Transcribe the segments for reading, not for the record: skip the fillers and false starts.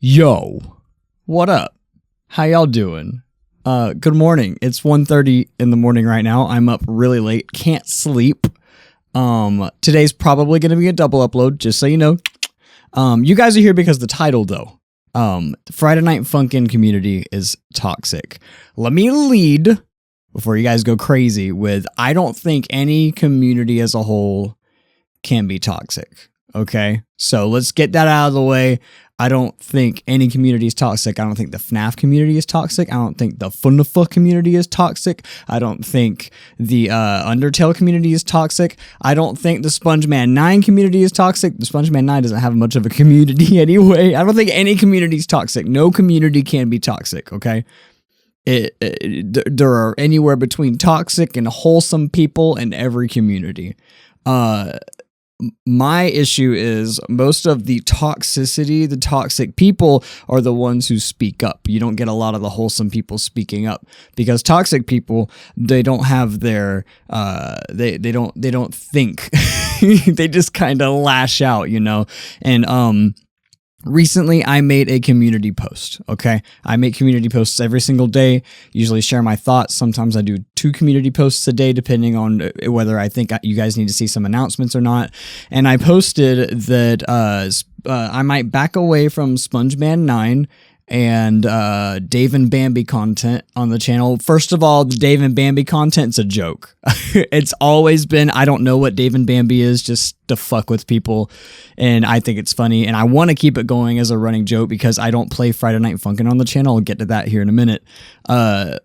Yo, what up? How y'all doing? Good morning. It's 1:30 in the morning right now. I'm up really late. Can't sleep. Today's probably going to be a double upload, just so you know. You guys are here because the title, though. Friday Night Funkin' community is toxic. Let me lead, before you guys go crazy, with I don't think any community as a whole can be toxic. Okay? So let's get that out of the way. I don't think any community is toxic. I don't think the FNAF community is toxic. I don't think the Funfa community is toxic. I don't think the Undertale community is toxic. I don't think the SpongeMan 9 community is toxic. The SpongeMan 9 doesn't have much of a community anyway. I don't think any community is toxic. No community can be toxic, okay? There are anywhere between toxic and wholesome people in every community. My issue is most of the toxicity, the toxic people are the ones who speak up. You don't get a lot of the wholesome people speaking up because toxic people, they don't have their, they don't think. They just kind of lash out, you know? And, recently, I made a community post, okay? I make community posts every single day, usually share my thoughts. Sometimes I do 2 community posts a day, depending on whether I think you guys need to see some announcements or not. And I posted that I might back away from SpongeMan 9 and Dave and Bambi content on the channel. First of all, the Dave and Bambi content's a joke. It's always been, I don't know what Dave and Bambi is, just to fuck with people, and I think it's funny, and I want to keep it going as a running joke because I don't play Friday Night Funkin' on the channel. I'll get to that here in a minute. But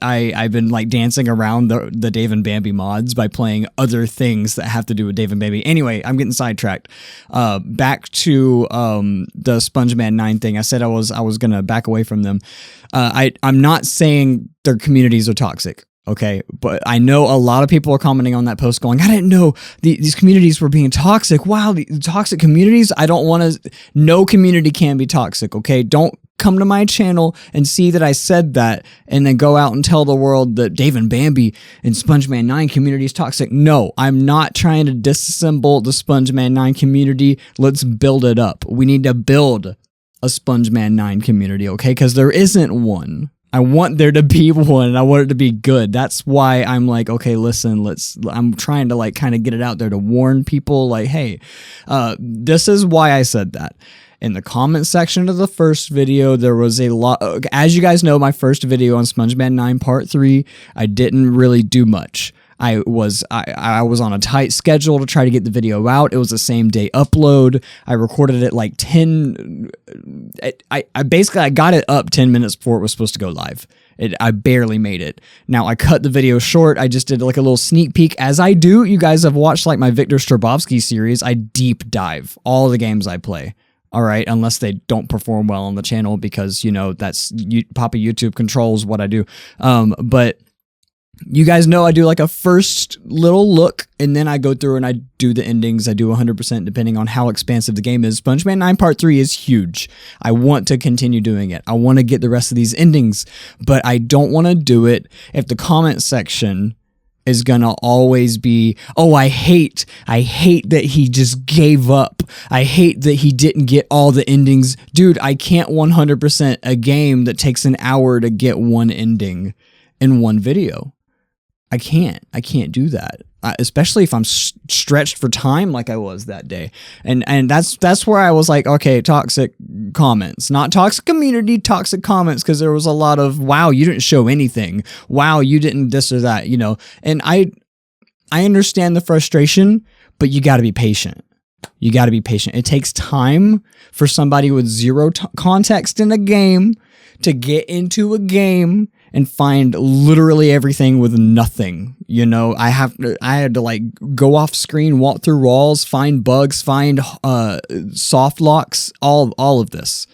I've been like dancing around the Dave and Bambi mods by playing other things that have to do with Dave and Bambi. Anyway, I'm getting sidetracked. Back to the SpongeMan 9 thing. I said I was gonna back away from them. I'm not saying their communities are toxic. Okay, but I know a lot of people are commenting on that post going, I didn't know these communities were being toxic. Wow, the toxic communities. I don't want to, no community can be toxic, okay? Don't come to my channel and see that I said that and then go out and tell the world that Dave and Bambi and SpongeMan 9 community is toxic. No, I'm not trying to disassemble the SpongeMan 9 community. Let's build it up. We need to build a SpongeMan 9 community, okay? Because there isn't one. I want there to be one, and I want it to be good. That's why I'm like, okay, listen, I'm trying to like kind of get it out there to warn people like, hey, this is why I said that. In the comment section of the first video, there was a lot, as you guys know, my first video on SpongeMan 9 Part 3, I didn't really do much. I was on a tight schedule to try to get the video out. It was the same day upload. I recorded it like 10. I basically got it up 10 minutes before it was supposed to go live. I barely made it. Now I cut the video short. I just did like a little sneak peek, as I do. You guys have watched like my Victor Strabovsky series. I deep dive all the games I play. All right, unless they don't perform well on the channel, because you know that's Papa YouTube controls what I do. But you guys know I do like a first little look, and then I go through and I do the endings. I do 100% depending on how expansive the game is. SpongeMan 9 Part 3 is huge. I want to continue doing it. I want to get the rest of these endings, but I don't want to do it if the comment section is gonna always be, oh, I hate that he just gave up. I hate that he didn't get all the endings. Dude, I can't 100% a game that takes an hour to get one ending in one video. I can't do that, especially if I'm stretched for time like I was that day. And that's where I was like, okay, toxic comments, not toxic community, toxic comments, because there was a lot of, wow, you didn't show anything. Wow, you didn't this or that, you know. And I understand the frustration, but you got to be patient. You got to be patient. It takes time for somebody with zero context in a game to get into a game and find literally everything with nothing. You know, I had to like go off screen, walk through walls, find bugs, find soft locks, all of this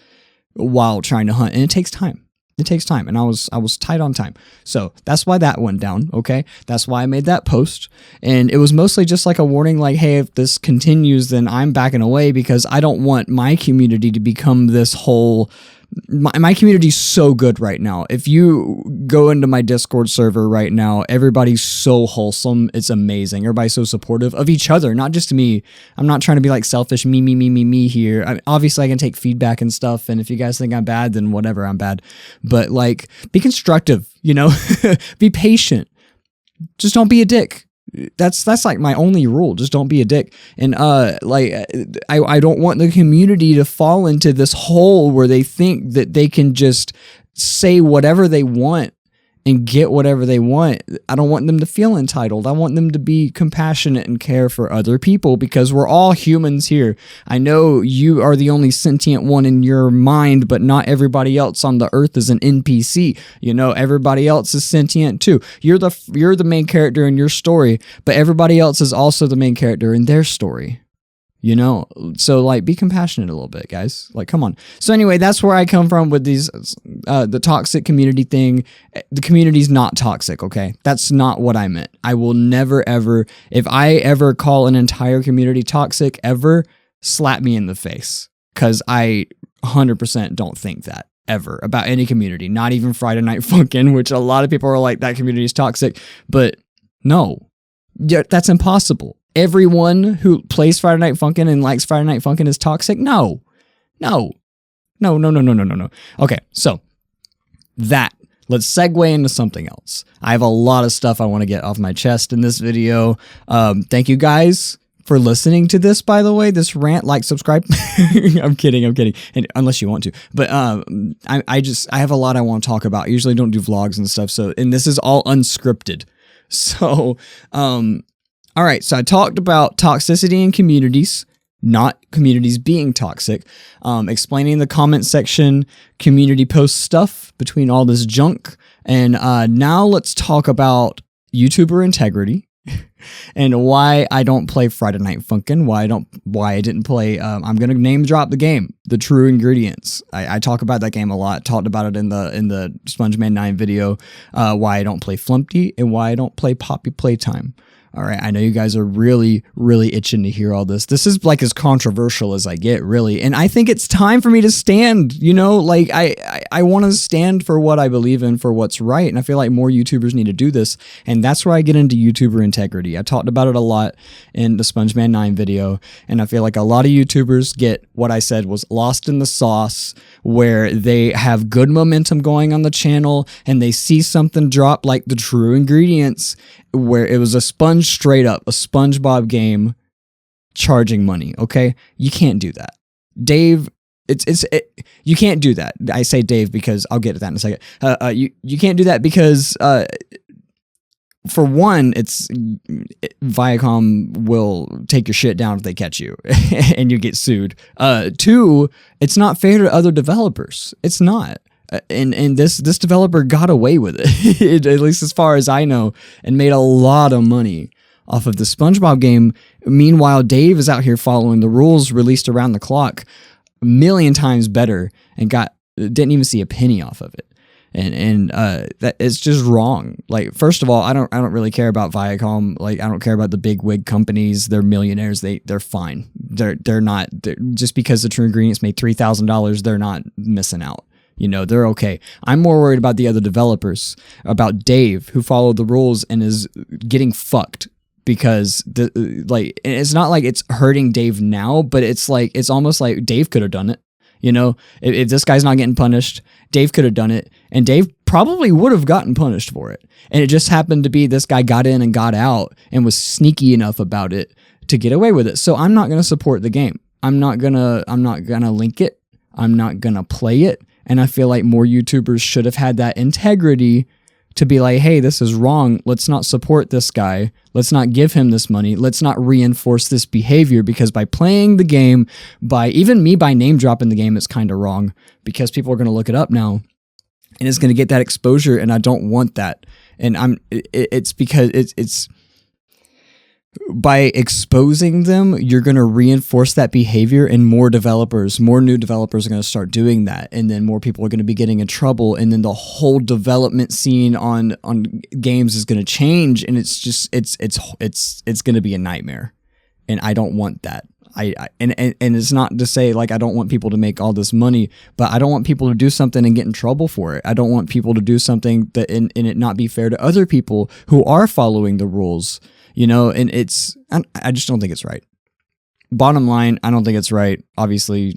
while trying to hunt, and it takes time. It takes time, and I was tight on time. So that's why that went down, okay? That's why I made that post, and it was mostly just like a warning, like, hey, if this continues, then I'm backing away, because I don't want my community to become this whole my community's so good right now. If you go into my Discord server right now, everybody's so wholesome. It's amazing. Everybody's so supportive of each other, not just me. I'm not trying to be like selfish, me here. Obviously, I can take feedback and stuff. And if you guys think I'm bad, then whatever, I'm bad. But like, be constructive, you know, be patient. Just don't be a dick. That's like my only rule. Just don't be a dick. And like I don't want the community to fall into this hole where they think that they can just say whatever they want and get whatever they want. I don't want them to feel entitled. I want them to be compassionate and care for other people, because we're all humans here. I know you are the only sentient one in your mind, but not everybody else on the earth is an NPC. You know, everybody else is sentient too. You're the main character in your story, but everybody else is also the main character in their story. You know, so like, be compassionate a little bit, guys. Like, come on. So anyway, that's where I come from with these, the toxic community thing. The community's not toxic, okay? That's not what I meant. I will never, ever, if I ever call an entire community toxic, ever, slap me in the face. Because I 100% don't think that, ever, about any community. Not even Friday Night Funkin', which a lot of people are like, that community is toxic. But no, yeah, that's impossible. Everyone who plays Friday Night Funkin' and likes Friday Night Funkin' is toxic? No. Okay, so let's segue into something else. I have a lot of stuff I want to get off my chest in this video. Thank you guys for listening to this, by the way, this rant. Like, subscribe. I'm kidding. And unless you want to. But I have a lot I want to talk about. I usually don't do vlogs and stuff, and this is all unscripted. So, all right, so I talked about toxicity in communities, not communities being toxic, explaining the comment section, community post stuff between all this junk, and now let's talk about YouTuber integrity and why I don't play Friday Night Funkin', why I didn't play, I'm going to name drop the game, The True Ingredients. I talk about that game a lot, talked about it in the SpongeMan 9 video, why I don't play Flumpty, and why I don't play Poppy Playtime. All right, I know you guys are really, really itching to hear all this. This is like as controversial as I get, really. And I think it's time for me to stand, you know? Like, I want to stand for what I believe in, for what's right. And I feel like more YouTubers need to do this. And that's where I get into YouTuber integrity. I talked about it a lot in the SpongeMan 9 video. And I feel like a lot of YouTubers get what I said was lost in the sauce, where they have good momentum going on the channel and they see something drop like The True Ingredients, where it was a straight up a SpongeBob game charging money. Okay, you can't do that, Dave. You can't do that. I say Dave because I'll get to that in a second. You can't do that because for one, Viacom will take your shit down if they catch you and you get sued. Two, it's not fair to other developers. It's not. And this developer got away with it, at least as far as I know, and made a lot of money off of the SpongeBob game. Meanwhile, Dave is out here following the rules released around the clock a million times better and didn't even see a penny off of it. And that it's just wrong. Like, first of all, I don't really care about Viacom. Like, I don't care about the big wig companies. They're millionaires. They're fine. They're not just because the True Ingredients made $3,000. They're not missing out. You know, they're okay. I'm more worried about the other developers, about Dave, who followed the rules and is getting fucked because it's not like it's hurting Dave now, but it's almost like Dave could have done it. You know, if this guy's not getting punished, Dave could have done it, and Dave probably would have gotten punished for it. And it just happened to be this guy got in and got out and was sneaky enough about it to get away with it. So I'm not going to support the game. I'm not going to link it. I'm not going to play it. And I feel like more YouTubers should have had that integrity to be like, hey, this is wrong. Let's not support this guy. Let's not give him this money. Let's not reinforce this behavior, because by playing the game, by name dropping the game, it's kind of wrong, because people are going to look it up now and it's going to get that exposure. And I don't want that. And it's because it's by exposing them, you're going to reinforce that behavior, and more new developers are going to start doing that, and then more people are going to be getting in trouble, and then the whole development scene on games is going to change, and it's going to be a nightmare, and I don't want that. And it's not to say like I don't want people to make all this money, but I don't want people to do something and get in trouble for it. I don't want people to do something that and it not be fair to other people who are following the rules, you know, and I just don't think it's right. Bottom line, I don't think it's right. Obviously,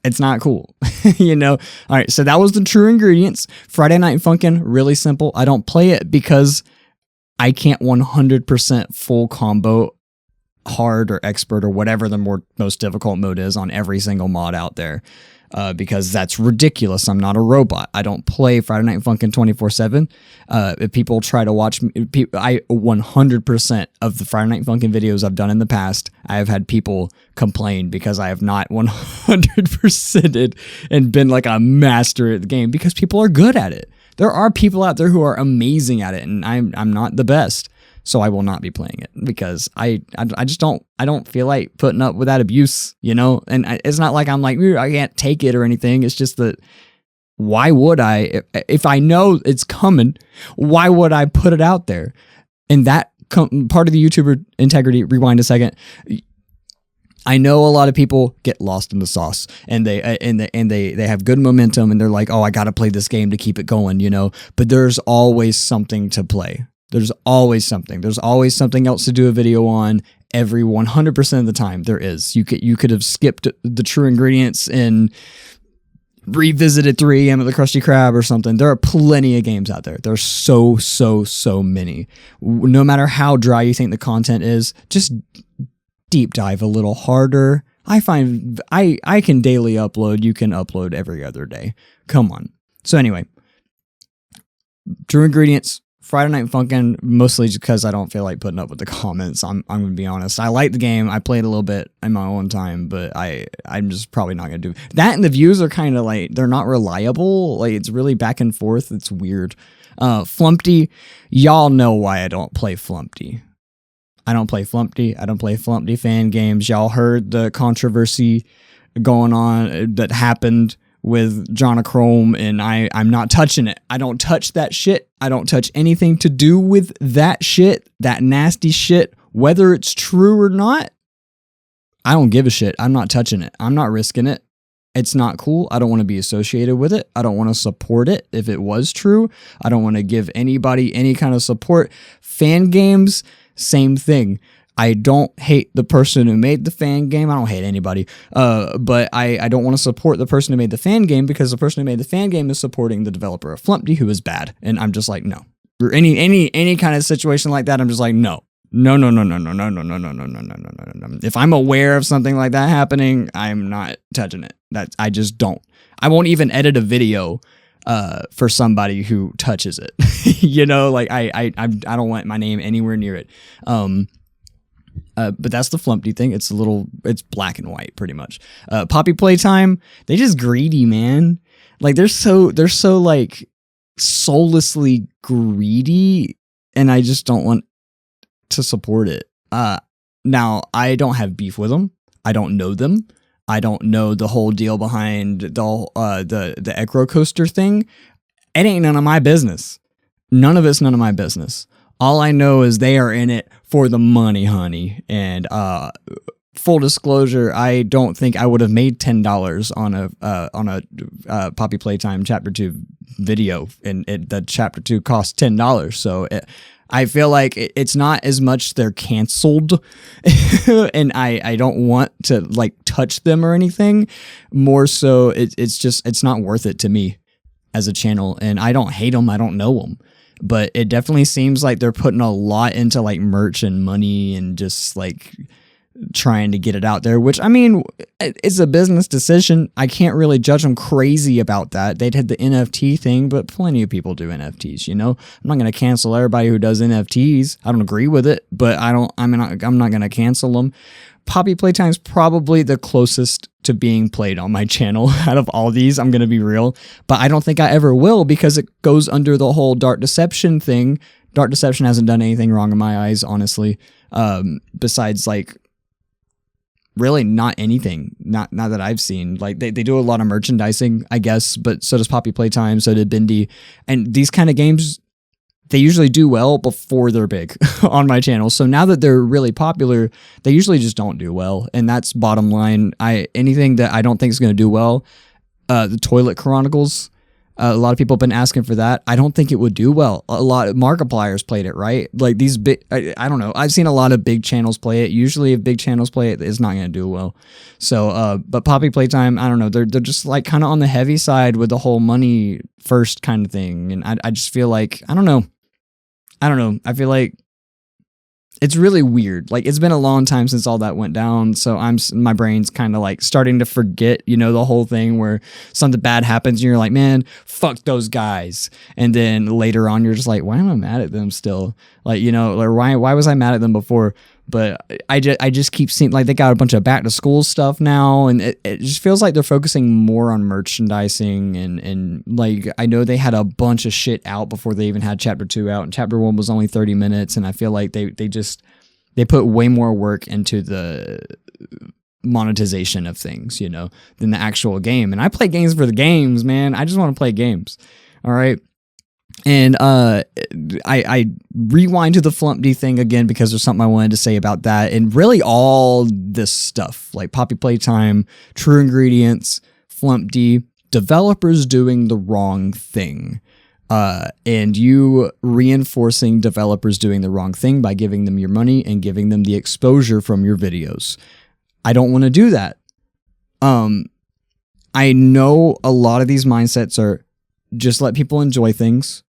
it's not cool, you know? All right, so that was the true ingredients. Friday Night Funkin', really simple. I don't play it because I can't 100% full combo hard or expert or whatever the most difficult mode is on every single mod out there, because that's ridiculous. I'm not a robot. I don't play Friday Night Funkin' 24/7. If people try to watch me, I 100% of the Friday Night Funkin' videos I've done in the past, I have had people complain because I have not 100%ed and been like a master at the game, because people are good at it. There are people out there who are amazing at it, and I'm not the best. So I will not be playing it because I just don't feel like putting up with that abuse, you know? And it's not like I'm like, I can't take it or anything. It's just that why would I, if I know it's coming, why would I put it out there? And that part of the YouTuber integrity, rewind a second. I know a lot of people get lost in the sauce and they have good momentum and they're like, oh, I got to play this game to keep it going, you know? But there's always something to play. There's always something. There's always something else to do a video on. Every 100% of the time there is. You could have skipped the true ingredients and revisited 3 AM at the Krusty Krab or something. There are plenty of games out there. There's so many. No matter how dry you think the content is, just deep dive a little harder. I find I can daily upload. You can upload every other day. Come on. So anyway, true ingredients. Friday Night Funkin', mostly just because I don't feel like putting up with the comments. I'm going to be honest. I like the game. I played a little bit in my own time, but I'm just probably not going to do that. And the views are kind of like, they're not reliable. Like, it's really back and forth. It's weird. Flumpty, y'all know why I don't play Flumpty. I don't play Flumpty. I don't play Flumpty fan games. Y'all heard the controversy going on that happened with Jonachrome, and I'm not touching it. I don't touch that shit. I don't touch anything to do with that shit, that nasty shit, whether it's true or not. I don't give a shit. I'm not touching it. I'm not risking it. It's not cool. I don't want to be associated with it. I don't want to support it if it was true. I don't want to give anybody any kind of support. Fan games, same thing. I don't hate the person who made the fan game. I don't hate anybody. But I don't want to support the person who made the fan game, because the person who made the fan game is supporting the developer of Flumpty, who is bad. And I'm just like, no. Or any kind of situation like that, I'm just like, no. No. If I'm aware of something like that happening, I'm not touching it. I just don't. I won't even edit a video for somebody who touches it. You know, like I don't want my name anywhere near it. But that's the Flumpty thing. It's black and white pretty much. Poppy Playtime, they just greedy, man. Like they're so like soullessly greedy, and I just don't want to support it. Now I don't have beef with them. I don't know them. I don't know the whole deal behind the Ecro Coaster thing. It ain't none of my business. None of it's none of my business. All I know is they are in it for the money, honey. And full disclosure, I don't think I would have made $10 on a Poppy Playtime Chapter 2 video, and the Chapter 2 cost $10. So I feel like it's not as much they're canceled, and I don't want to like touch them or anything. More so, it's not worth it to me as a channel, and I don't hate them. I don't know them. But it definitely seems like they're putting a lot into like merch and money and just like trying to get it out there, which I mean, it's a business decision. I can't really judge them crazy about that. They'd had the NFT thing, but plenty of people do NFTs, you know? I'm not going to cancel everybody who does NFTs. I don't agree with it, but I'm not going to cancel them. Poppy Playtime's probably the closest to being played on my channel out of all these, I'm going to be real. But I don't think I ever will, because it goes under the whole Dark Deception thing. Dark Deception hasn't done anything wrong in my eyes, honestly. Besides, like, really not anything. Not that I've seen. Like, they do a lot of merchandising, I guess, but so does Poppy Playtime, so did Bindi. And these kind of games, they usually do well before they're big on my channel. So now that they're really popular, they usually just don't do well. And that's bottom line. Anything that I don't think is going to do well, the Toilet Chronicles, a lot of people have been asking for that. I don't think it would do well. A lot of Markiplier's played it, right? Like these big, I don't know. I've seen a lot of big channels play it. Usually if big channels play it, it's not going to do well. So, but Poppy Playtime, I don't know. They're just like kind of on the heavy side with the whole money first kind of thing. And I just feel like, I don't know. I feel like it's really weird. Like it's been a long time since all that went down. So my brain's kind of like starting to forget, you know, the whole thing where something bad happens and you're like, man, fuck those guys. And then later on, you're just like, why am I mad at them still? Like, you know, or why was I mad at them before? But I just keep seeing like they got a bunch of back to school stuff now. And it just feels like they're focusing more on merchandising. And like, I know they had a bunch of shit out before they even had chapter 2 out, and chapter 1 was only 30 minutes. And I feel like they put way more work into the monetization of things, you know, than the actual game. And I play games for the games, man. I just want to play games. All right. And I rewind to the Flumpty thing again because there's something I wanted to say about that. And really all this stuff like Poppy Playtime, True Ingredients, Flumpty, developers doing the wrong thing. And you reinforcing developers doing the wrong thing by giving them your money and giving them the exposure from your videos. I don't want to do that. I know a lot of these mindsets are just let people enjoy things.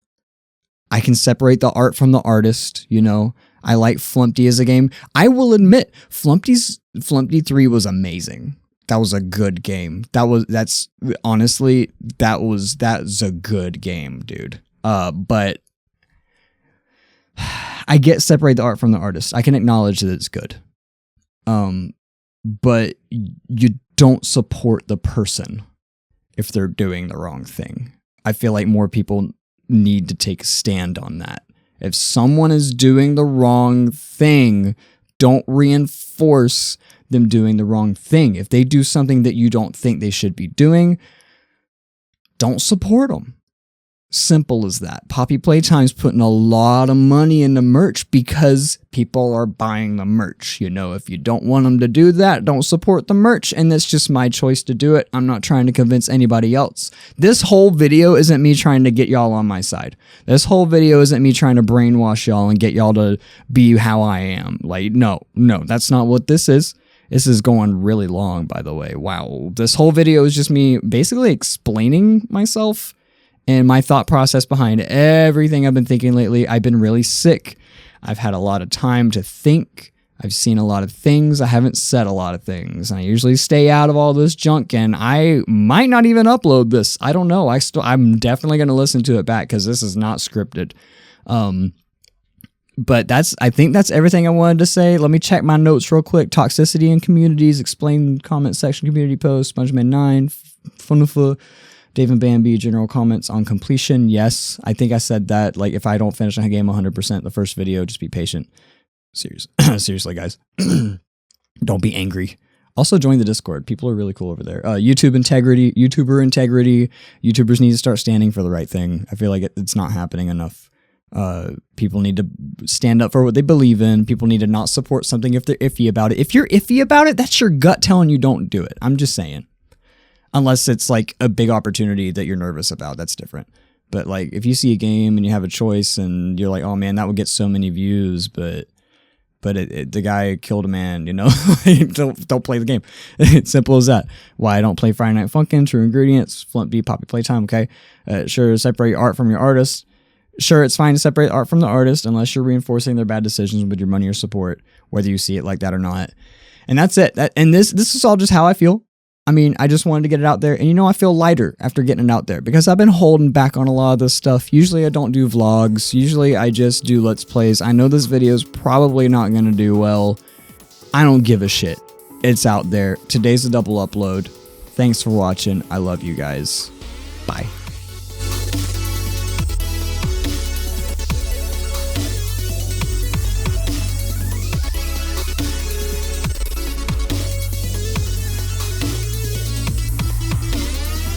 I can separate the art from the artist, you know. I like Flumpty as a game. I will admit, Flumpty 3 was amazing. That was a good game. That's a good game, dude. But I get separate the art from the artist. I can acknowledge that it's good. But you don't support the person if they're doing the wrong thing. I feel like more people need to take a stand on that. If someone is doing the wrong thing, don't reinforce them doing the wrong thing. If they do something that you don't think they should be doing, don't support them. Simple as that. Poppy Playtime's putting a lot of money into merch because people are buying the merch. You know, if you don't want them to do that, don't support the merch. And that's just my choice to do it. I'm not trying to convince anybody else. This whole video isn't me trying to get y'all on my side. This whole video isn't me trying to brainwash y'all and get y'all to be how I am. Like, no, that's not what this is. This is going really long, by the way. Wow. This whole video is just me basically explaining myself and my thought process behind everything I've been thinking lately. I've been really sick. I've had a lot of time to think. I've seen a lot of things. I haven't said a lot of things. I usually stay out of all this junk, and I might not even upload this. I don't know. I'm definitely going to listen to it back because this is not scripted. But I think that's everything I wanted to say. Let me check my notes real quick. Toxicity in communities, explain comment section, community post, SpongeMan 9, Funufa, Dave and Bambi, general comments on completion. Yes, I think I said that. Like, if I don't finish a game 100% the first video, just be patient. Seriously, guys. Don't be angry. Also, join the Discord. People are really cool over there. YouTuber integrity. YouTubers need to start standing for the right thing. I feel like it's not happening enough. People need to stand up for what they believe in. People need to not support something if they're iffy about it. If you're iffy about it, that's your gut telling you don't do it. I'm just saying. Unless it's like a big opportunity that you're nervous about, that's different. But like if you see a game and you have a choice and you're like, oh man, that would get so many views, but the guy killed a man, you know, don't play the game. It's simple as that. Why I don't play Friday Night Funkin', True Ingredients, Flumpty, Poppy Playtime. Okay, sure, separate art from your artist. Sure, it's fine to separate art from the artist unless you're reinforcing their bad decisions with your money or support, whether you see it like that or not. And that's it. And this is all just how I feel. I mean, I just wanted to get it out there. And, you know, I feel lighter after getting it out there because I've been holding back on a lot of this stuff. Usually I don't do vlogs. Usually I just do Let's Plays. I know this video is probably not going to do well. I don't give a shit. It's out there. Today's a double upload. Thanks for watching. I love you guys. Bye.